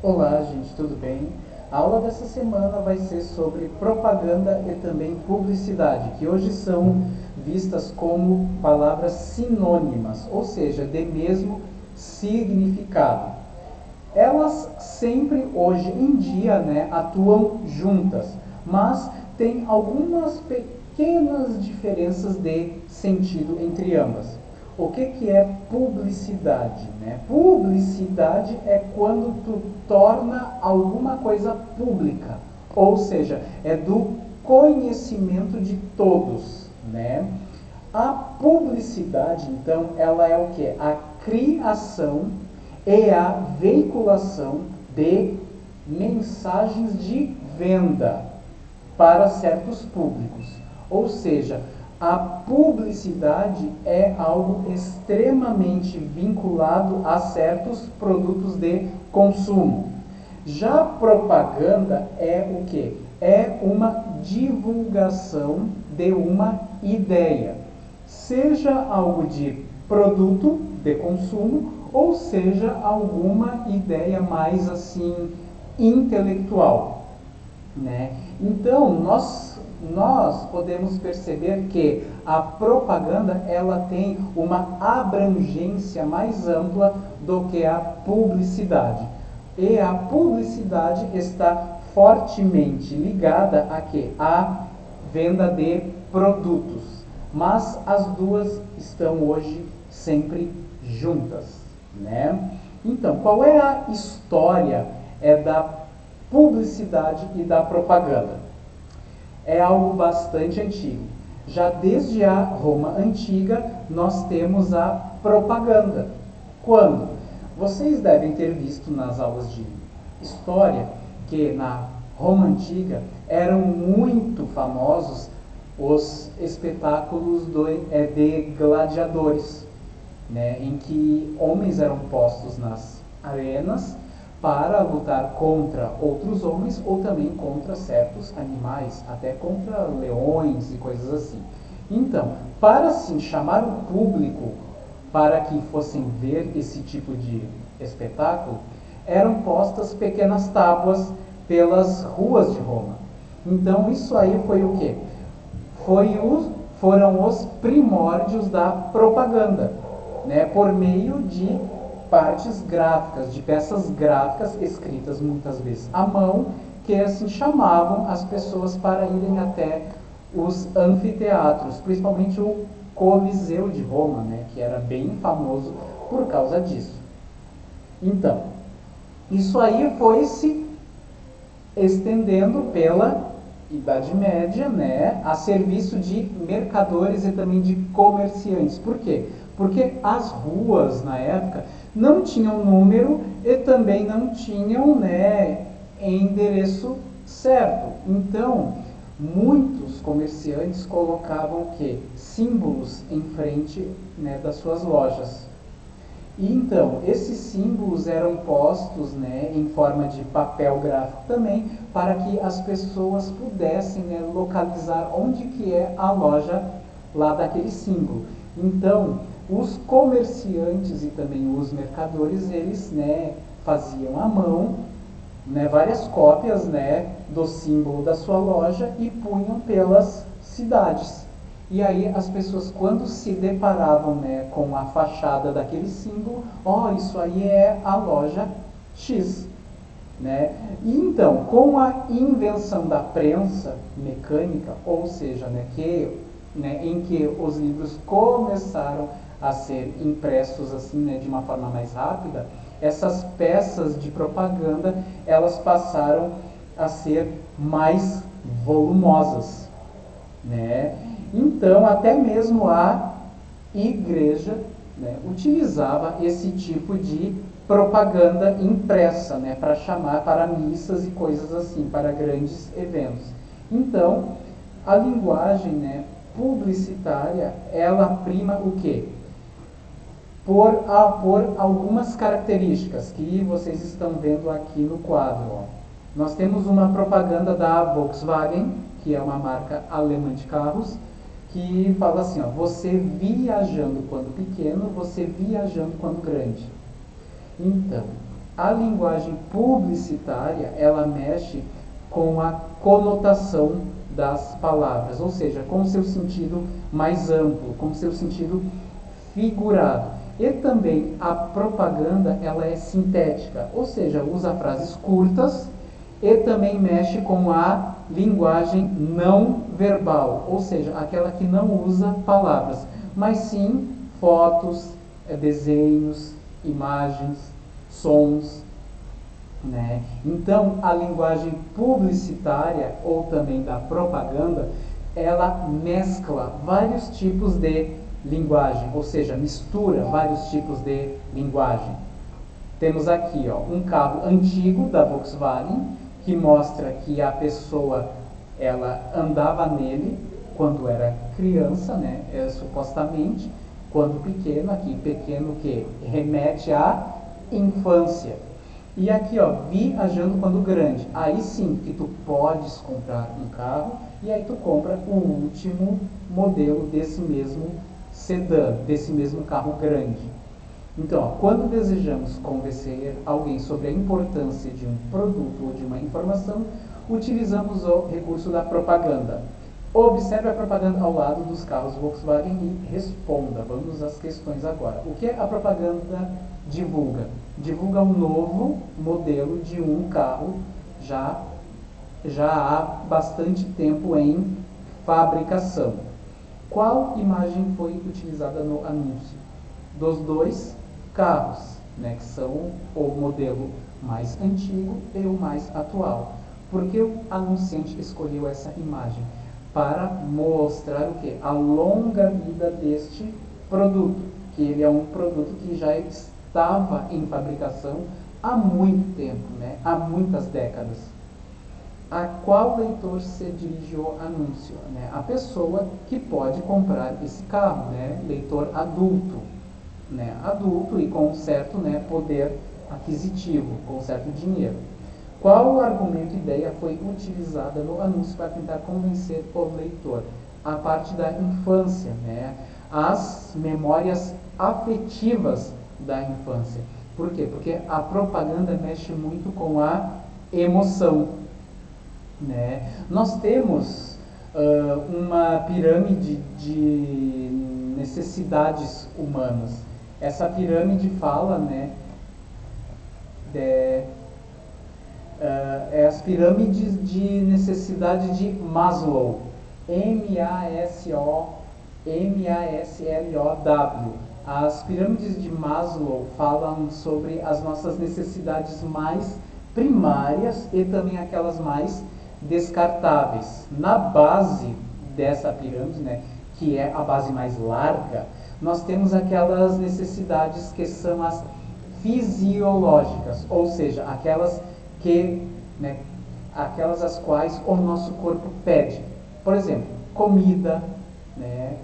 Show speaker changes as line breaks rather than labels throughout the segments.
Olá, gente, tudo bem? A aula dessa semana vai ser sobre propaganda e também publicidade, que hoje são vistas como palavras sinônimas, ou seja, de mesmo significado. Elas sempre, hoje em dia, atuam juntas, mas tem algumas pequenas diferenças de sentido entre ambas. O que é publicidade? Publicidade é quando tu torna alguma coisa pública, ou seja, é do conhecimento de todos, né? A publicidade, então, ela é o que? A criação e a veiculação de mensagens de venda para certos públicos. Ou seja, a publicidade é algo extremamente vinculado a certos produtos de consumo. Já propaganda é o que? É uma divulgação de uma ideia, seja algo de produto de consumo ou seja alguma ideia mais assim intelectual, né? Então nós podemos perceber que a propaganda ela tem uma abrangência mais ampla do que a publicidade. E a publicidade está fortemente ligada a quê? A venda de produtos. Mas as duas estão hoje sempre juntas, né? Então, qual é a história da publicidade e da propaganda? É algo bastante antigo. Já desde a Roma antiga, nós temos a propaganda. Quando? Vocês devem ter visto nas aulas de história que na Roma antiga eram muito famosos os espetáculos de gladiadores, né, em que homens eram postos nas arenas para lutar contra outros homens ou também contra certos animais, até contra leões e coisas assim. Então, para assim chamar o público para que fossem ver esse tipo de espetáculo, eram postas pequenas tábuas pelas ruas de Roma. Então, isso aí foi o quê? Foram os primórdios da propaganda, né, por meio de partes gráficas, de peças gráficas escritas muitas vezes à mão, que assim chamavam as pessoas para irem até os anfiteatros, principalmente o Coliseu de Roma, né, que era bem famoso por causa disso. Então, isso aí foi se estendendo pela Idade Média, né, a serviço de mercadores e também de comerciantes. Por quê? Porque as ruas na época não tinham número e também não tinham, né, endereço certo. Então, muitos comerciantes colocavam o quê? Símbolos em frente, né, das suas lojas. E então, esses símbolos eram postos, né, em forma de papel gráfico também, para que as pessoas pudessem, né, localizar onde que é a loja lá daquele símbolo. Então, os comerciantes e também os mercadores, eles, né, faziam à mão, né, várias cópias, né, do símbolo da sua loja e punham pelas cidades. E aí as pessoas, quando se deparavam, né, com a fachada daquele símbolo, isso aí é a loja X, né? E então, com a invenção da prensa mecânica, ou seja, em que os livros começaram a ser impressos assim, né, de uma forma mais rápida, essas peças de propaganda elas passaram a ser mais volumosas, né? Então, até mesmo a igreja, né, utilizava esse tipo de propaganda impressa, né, para chamar para missas e coisas assim, para grandes eventos. Então, a linguagem, né, publicitária, ela prima o quê? Por algumas características que vocês estão vendo aqui no quadro. Ó. Nós temos uma propaganda da Volkswagen, que é uma marca alemã de carros, que fala assim, ó, você viajando quando pequeno, você viajando quando grande. Então, A linguagem publicitária, ela mexe com a conotação das palavras, ou seja, com o seu sentido mais amplo, com o seu sentido figurado. E também a propaganda, ela é sintética, ou seja, usa frases curtas e também mexe com a linguagem não verbal, ou seja, aquela que não usa palavras, mas sim fotos, desenhos, imagens, sons, né? Então, a linguagem publicitária ou também da propaganda, ela mescla vários tipos de linguagem, ou seja, mistura vários tipos de linguagem. Temos aqui, ó, um carro antigo da Volkswagen, que mostra que a pessoa, ela andava nele quando era criança, né? Supostamente, quando pequeno, aqui pequeno que remete à infância. E aqui, ó, viajando quando grande. Aí sim que tu podes comprar um carro e aí tu compra o último modelo desse mesmo sedã, desse mesmo carro grande. Então, ó, quando desejamos convencer alguém sobre a importância de um produto ou de uma informação, utilizamos o recurso da propaganda. Observe a propaganda ao lado dos carros Volkswagen e responda. Vamos às questões agora. O que a propaganda divulga? Divulga um novo modelo de um carro já há bastante tempo em fabricação. Qual imagem foi utilizada no anúncio? Dos dois carros, né, que são o modelo mais antigo e o mais atual. Por que o anunciante escolheu essa imagem? Para mostrar o quê? A longa vida deste produto, que ele é um produto que já estava em fabricação há muito tempo, né? Há muitas décadas. A qual leitor se dirigiu o anúncio? Né? A pessoa que pode comprar esse carro, né? Leitor adulto, né? Adulto e com certo, né, poder aquisitivo, com certo dinheiro. Qual argumento e ideia foi utilizada no anúncio para tentar convencer o leitor? A parte da infância, né? As memórias afetivas da infância. Por quê? Porque a propaganda mexe muito com a emoção, né? Nós temos uma pirâmide de necessidades humanas. Essa pirâmide fala, né, as pirâmides de necessidade de Maslow, M-A-S-L-O-W. As pirâmides de Maslow falam sobre as nossas necessidades mais primárias e também aquelas mais descartáveis. Na base dessa pirâmide, né, que é a base mais larga, nós temos aquelas necessidades que são as fisiológicas, ou seja, aquelas que, né, aquelas as quais o nosso corpo pede. Por exemplo, comida, né,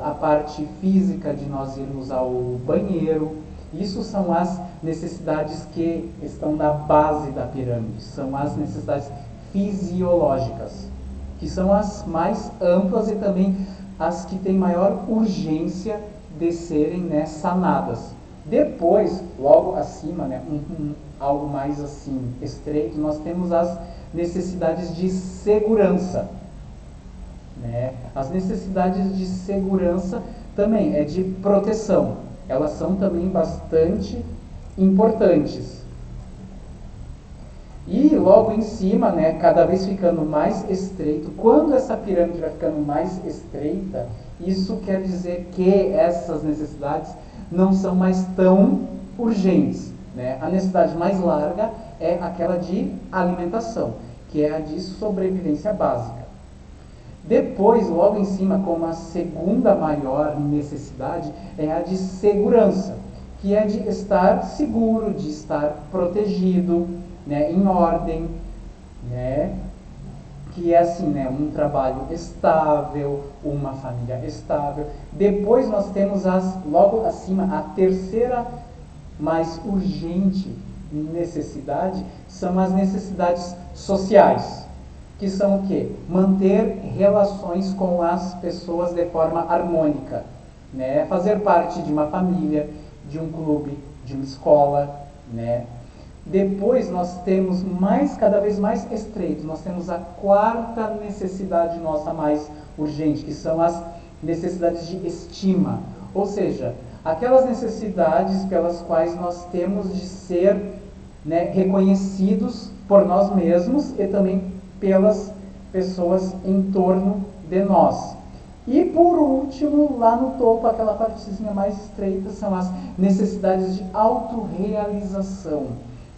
a parte física de nós irmos ao banheiro. Isso são as necessidades que estão na base da pirâmide, são as necessidades fisiológicas, que são as mais amplas e também as que têm maior urgência de serem, né, sanadas. Depois, logo acima, né, algo mais assim estreito, nós temos as necessidades de segurança, né? As necessidades de segurança também é de proteção. Elas são também bastante importantes. E logo em cima, né, cada vez ficando mais estreito. Quando essa pirâmide vai ficando mais estreita, isso quer dizer que essas necessidades não são mais tão urgentes, né? A necessidade mais larga é aquela de alimentação, que é a de sobrevivência básica. Depois, logo em cima, como a segunda maior necessidade, é a de segurança, que é de estar seguro, de estar protegido, né, em ordem, né, que é assim, né, um trabalho estável, uma família estável. Depois nós temos logo acima, a terceira mais urgente necessidade, são as necessidades sociais, que são o quê? Manter relações com as pessoas de forma harmônica, né? Fazer parte de uma família, de um clube, de uma escola, né? Depois nós temos cada vez mais estreito, nós temos a quarta necessidade nossa mais urgente, que são as necessidades de estima. Ou seja, aquelas necessidades pelas quais nós temos de ser, né, reconhecidos por nós mesmos e também pelas pessoas em torno de nós. E por último, lá no topo, aquela partezinha mais estreita, são as necessidades de autorrealização,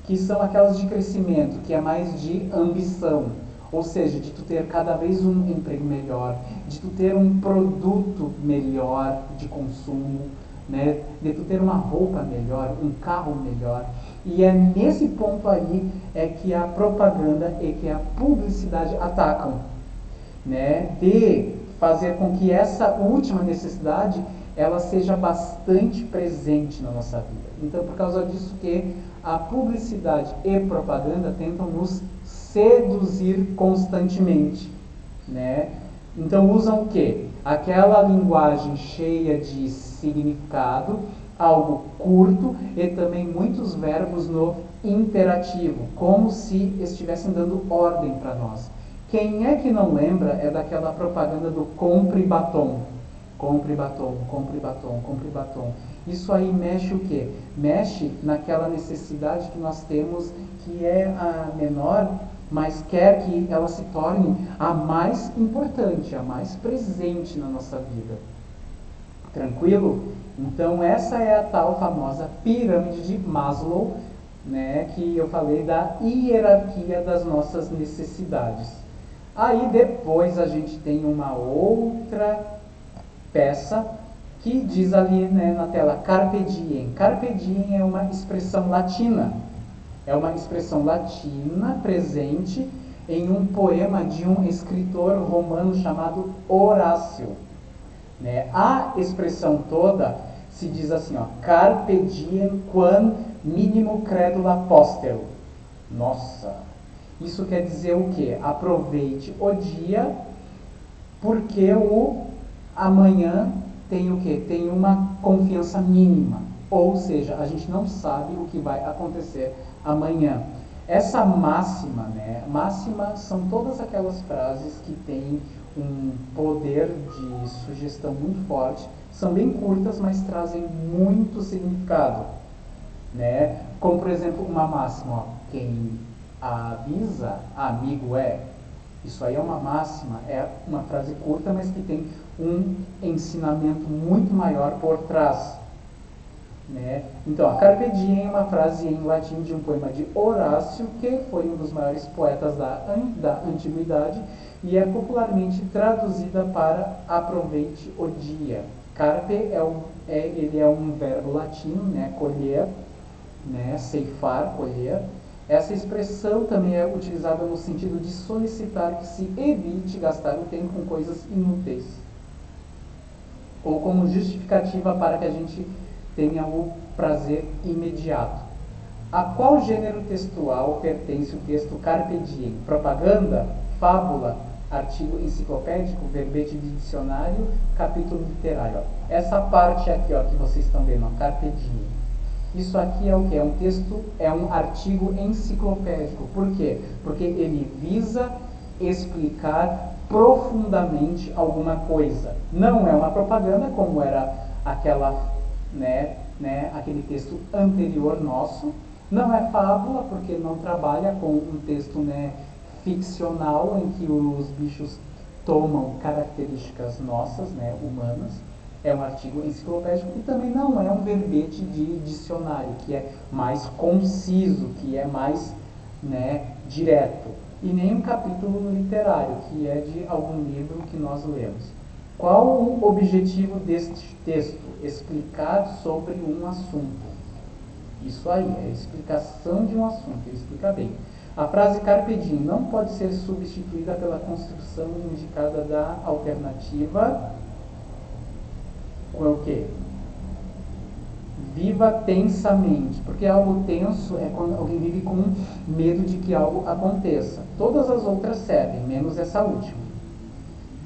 que são aquelas de crescimento, que é mais de ambição, ou seja, de tu ter cada vez um emprego melhor, de tu ter um produto melhor de consumo, né? De tu ter uma roupa melhor, um carro melhor. E é nesse ponto aí é que a propaganda e que a publicidade atacam, né? De fazer com que essa última necessidade ela seja bastante presente na nossa vida. Então, por causa disso que a publicidade e propaganda tentam nos seduzir constantemente, né? Então usam o quê? Aquela linguagem cheia de significado, algo curto e também muitos verbos no imperativo, como se estivessem dando ordem para nós. Quem é que não lembra é daquela propaganda do compre batom? Compre batom, compre batom, compre batom. Isso aí mexe o quê? Mexe naquela necessidade que nós temos, que é a menor, mas quer que ela se torne a mais importante, a mais presente na nossa vida. Tranquilo? Então essa é a tal famosa pirâmide de Maslow, né, que eu falei da hierarquia das nossas necessidades. Aí depois a gente tem uma outra peça que diz ali, né, na tela, carpe diem. Carpe diem é uma expressão latina. É uma expressão latina presente em um poema de um escritor romano chamado Horácio. Né? A expressão toda se diz assim, ó, carpe diem quam minimo credula postero. Nossa, isso quer dizer o quê? Aproveite o dia, porque o amanhã tem o quê? Tem uma confiança mínima. Ou seja, a gente não sabe o que vai acontecer amanhã. Essa máxima, né? Máxima são todas aquelas frases que têm um poder de sugestão muito forte. São bem curtas, mas trazem muito significado, né? Como, por exemplo, uma máxima, ó, quem avisa, amigo é. Isso aí é uma máxima, é uma frase curta, mas que tem um ensinamento muito maior por trás, né? Então, a Carpe Diem é uma frase em latim de um poema de Horácio, que foi um dos maiores poetas da antiguidade e é popularmente traduzida para aproveite o dia. Carpe ele é um verbo latino, né? Colher, né? Ceifar, colher. Essa expressão também é utilizada no sentido de solicitar que se evite gastar o tempo com coisas inúteis, ou como justificativa para que a gente tenha o prazer imediato. A qual gênero textual pertence o texto Carpe Diem? Propaganda, fábula, artigo enciclopédico, verbete de dicionário, capítulo literário. Ó. Essa parte aqui, ó, que vocês estão vendo, ó, Carpe Diem. Isso aqui é o que? É um texto, é um artigo enciclopédico. Por quê? Porque ele visa explicar profundamente alguma coisa. Não é uma propaganda como era aquela, aquele texto anterior nosso. Não é fábula, porque não trabalha com um texto, né, ficcional em que os bichos tomam características nossas, né, humanas. É um artigo enciclopédico e também não é um verbete de dicionário, que é mais conciso, que é mais, né, direto. E nem um capítulo literário, que é de algum livro que nós lemos. Qual o objetivo deste texto? Explicar sobre um assunto. Isso aí, é a explicação de um assunto, ele explica bem. A frase Carpe Diem não pode ser substituída pela construção indicada da alternativa. Ou é o quê? Viva tensamente, porque algo tenso é quando alguém vive com medo de que algo aconteça. Todas as outras servem, menos essa última.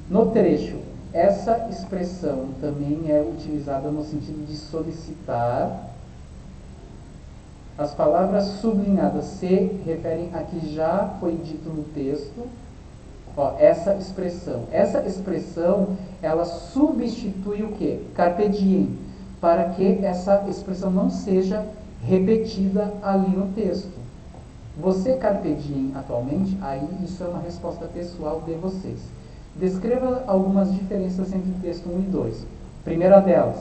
No trecho, essa expressão também é utilizada no sentido de solicitar As palavras sublinhadas se referem a que já foi dito no texto. Ó, essa expressão. Essa expressão, ela substitui o quê? Carpe diem, para que essa expressão não seja repetida ali no texto. Você carpe diem atualmente? Aí isso é uma resposta pessoal de vocês. Descreva algumas diferenças entre o texto 1 e 2. Primeira delas,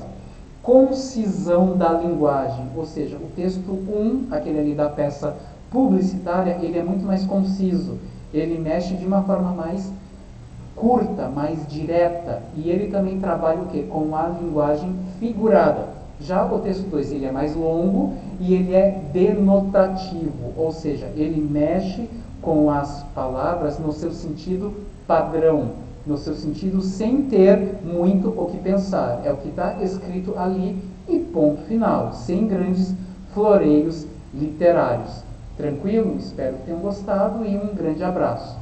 concisão da linguagem, ou seja, o texto 1, aquele ali da peça publicitária, ele é muito mais conciso, ele mexe de uma forma mais curta, mais direta, e ele também trabalha o quê? Com a linguagem figurada. Já o texto 2, ele é mais longo e ele é denotativo, ou seja, ele mexe com as palavras no seu sentido padrão, no seu sentido sem ter muito o que pensar. É o que está escrito ali e ponto final, sem grandes floreios literários. Tranquilo? Espero que tenham gostado e um grande abraço.